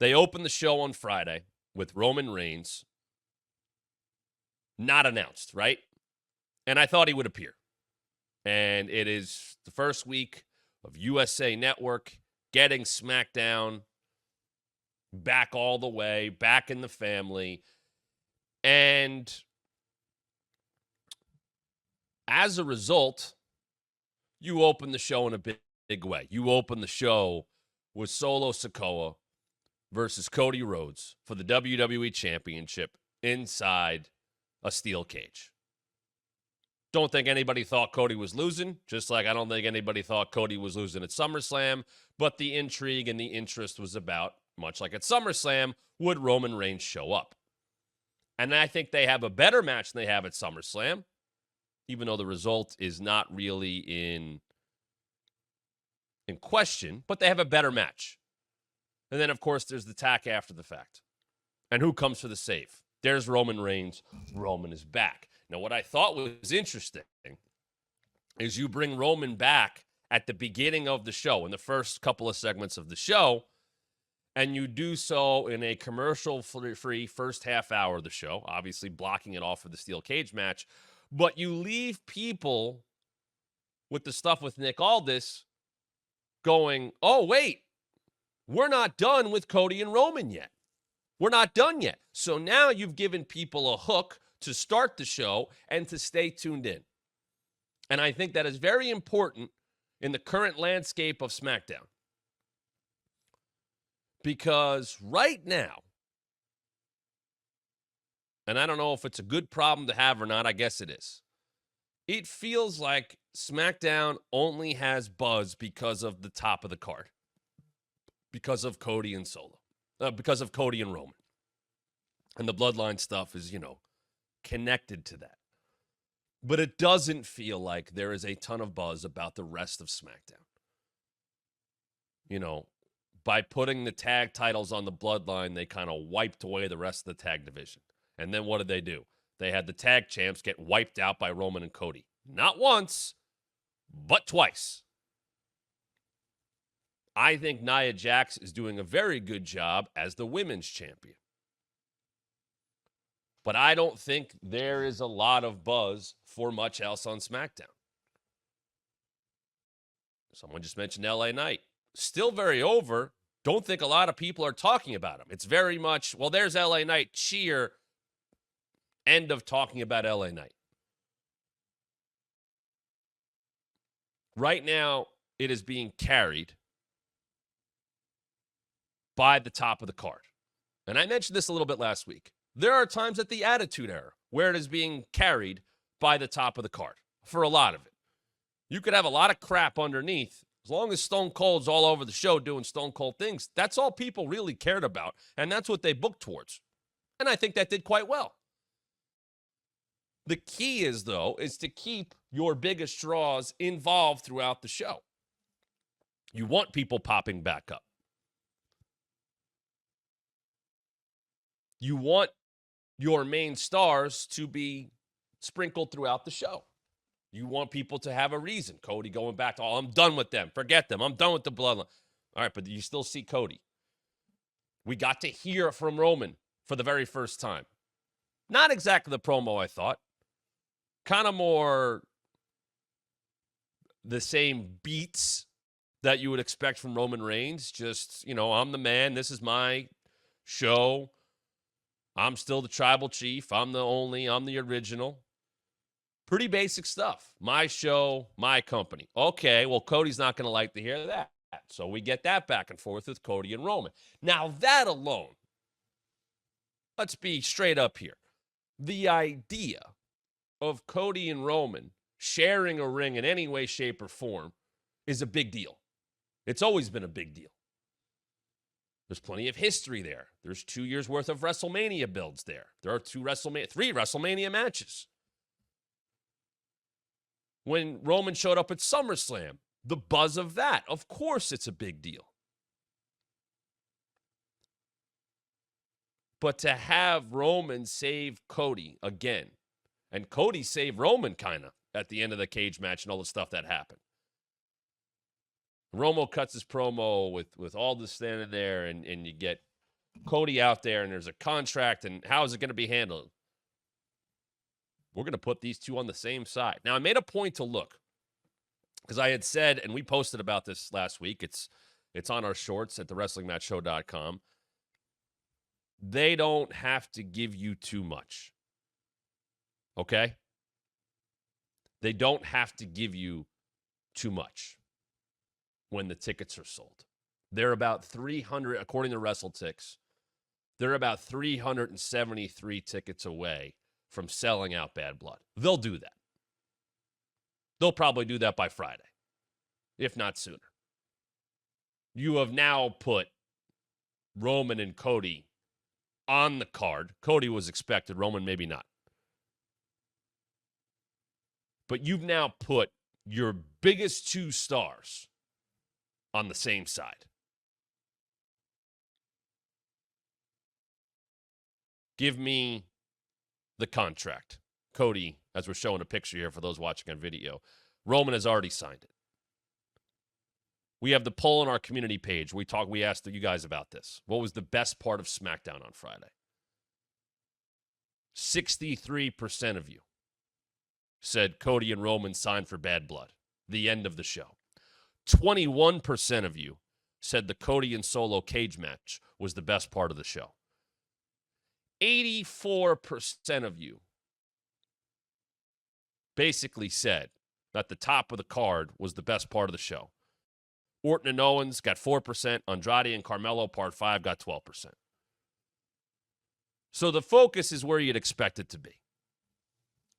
They opened the show on Friday with Roman Reigns, not announced, right? And I thought he would appear. And it is the first week of USA Network getting SmackDown back all the way, back in the family. And as a result, you open the show in a big way. You open the show with Solo Sikoa versus Cody Rhodes for the WWE Championship inside a steel cage. Don't think anybody thought Cody was losing, just like I don't think anybody thought Cody was losing at SummerSlam, but the intrigue and the interest was about, much like at SummerSlam, would Roman Reigns show up? And I think they have a better match than they have at SummerSlam, even though the result is not really in question, but they have a better match. And then, of course, there's the attack after the fact. And who comes for the save? There's Roman Reigns. Roman is back. Now, what I thought was interesting is you bring Roman back at the beginning of the show, in the first couple of segments of the show, and you do so in a commercial-free first half hour of the show, obviously blocking it off for the steel cage match, but you leave people with the stuff with Nick Aldis going, oh, wait, we're not done with Cody and Roman yet. We're not done yet. So now you've given people a hook to start the show and to stay tuned in. And I think that is very important in the current landscape of SmackDown. Because right now, and I don't know if it's a good problem to have or not, I guess it is. It feels like SmackDown only has buzz because of the top of the card. Because of Cody and Solo. Because of Cody and Roman. And the bloodline stuff is, connected to that. But it doesn't feel like there is a ton of buzz about the rest of SmackDown. By putting the tag titles on the bloodline, they kind of wiped away the rest of the tag division. And then what did they do? They had the tag champs get wiped out by Roman and Cody. Not once, but twice. I think Nia Jax is doing a very good job as the women's champion. But I don't think there is a lot of buzz for much else on SmackDown. Someone just mentioned LA Knight. Still very over. Don't think a lot of people are talking about him. It's very much, well, there's LA Knight, cheer, end of talking about LA Knight. Right now, it is being carried by the top of the card. And I mentioned this a little bit last week. There are times at the Attitude Era where it is being carried by the top of the card for a lot of it. You could have a lot of crap underneath. As long as Stone Cold's all over the show doing Stone Cold things, that's all people really cared about, and that's what they booked towards. And I think that did quite well. The key is, though, is to keep your biggest draws involved throughout the show. You want people popping back up. You want your main stars to be sprinkled throughout the show. You want people to have a reason. Cody going back to, oh, I'm done with them. Forget them. I'm done with the bloodline. All right, but you still see Cody. We got to hear from Roman for the very first time. Not exactly the promo I thought. Kind of more the same beats that you would expect from Roman Reigns. Just, I'm the man. This is my show. I'm still the tribal chief. I'm the original. Pretty basic stuff. My show, my company. Okay, well, Cody's not going to like to hear that. So we get that back and forth with Cody and Roman. Now, that alone, let's be straight up here. The idea of Cody and Roman sharing a ring in any way, shape, or form is a big deal. It's always been a big deal. There's plenty of history there. There's 2 years worth of WrestleMania builds there. There are 3 WrestleMania matches. When Roman showed up at SummerSlam, the buzz of that, of course it's a big deal. But to have Roman save Cody again, and Cody save Roman kind of at the end of the cage match and all the stuff that happened. Romo cuts his promo with all this standing there, and you get Cody out there and there's a contract and how is it going to be handled? We're going to put these two on the same side. Now, I made a point to look because I had said, and we posted about this last week, it's on our shorts at thewrestlingmatchshow.com. They don't have to give you too much. Okay? They don't have to give you too much when the tickets are sold. They're about 300, according to WrestleTix, they're about 373 tickets away from selling out Bad Blood. They'll do that. They'll probably do that by Friday, if not sooner. You have now put Roman and Cody on the card. Cody was expected, Roman maybe not. But you've now put your biggest two stars on the same side. Give me the contract. Cody, as we're showing a picture here for those watching on video, Roman has already signed it. We have the poll on our community page. We asked you guys about this. What was the best part of SmackDown on Friday? 63% of you said Cody and Roman signed for Bad Blood. The end of the show. 21% of you said the Cody and Solo cage match was the best part of the show. 84% of you basically said that the top of the card was the best part of the show. Orton and Owens got 4%. Andrade and Carmelo, part 5, got 12%. So the focus is where you'd expect it to be.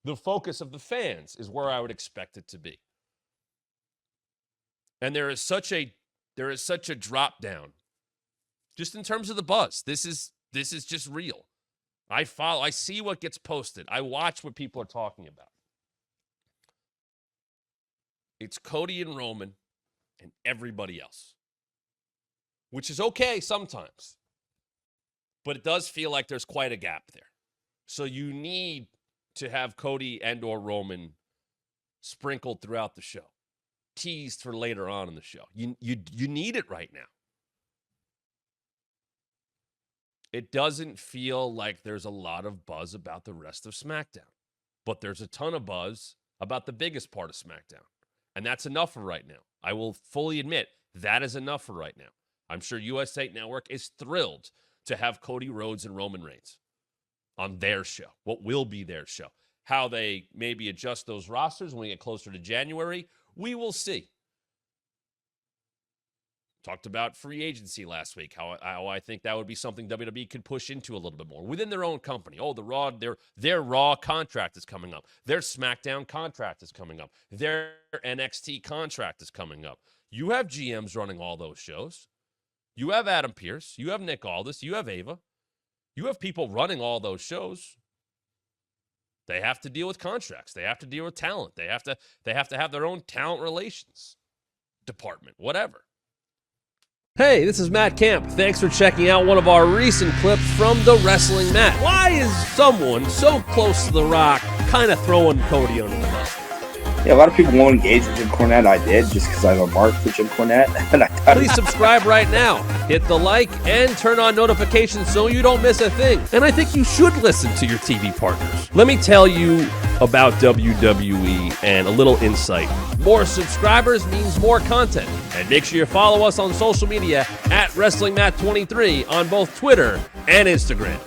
The focus of the fans is where I would expect it to be. And there is such a drop down just in terms of the buzz. This is just real. I see what gets posted. I watch what people are talking about. It's Cody and Roman and everybody else, which is okay sometimes, but it does feel like there's quite a gap there. So you need to have Cody and or Roman sprinkled throughout the show, teased for later on in the show. You need it right now. It doesn't feel like there's a lot of buzz about the rest of SmackDown, but there's a ton of buzz about the biggest part of SmackDown, and that's enough for right now. I will fully admit that is enough for right now. I'm sure USA Network is thrilled to have Cody Rhodes and Roman Reigns on their show, what will be their show. How they maybe adjust those rosters when we get closer to January, we will see. Talked about free agency last week, how I think that would be something WWE could push into a little bit more within their own company. Oh, their Raw contract is coming up. Their SmackDown contract is coming up. Their NXT contract is coming up. You have GMs running all those shows. You have Adam Pearce. You have Nick Aldis. You have Ava. You have people running all those shows. They have to deal with contracts. They have to deal with talent. They have to have their own talent relations department, whatever. Hey, this is Matt Camp. Thanks for checking out one of our recent clips from the Wrestling Mat. Why is someone so close to The Rock kind of throwing Cody under the bus? Yeah, a lot of people won't engage with Jim Cornette. I did, just because I have a mark for Jim Cornette. Please subscribe right now. Hit the like and turn on notifications so you don't miss a thing. And I think you should listen to your TV partners. Let me tell you about WWE and a little insight. More subscribers means more content. And make sure you follow us on social media at WrestlingMat23 on both Twitter and Instagram.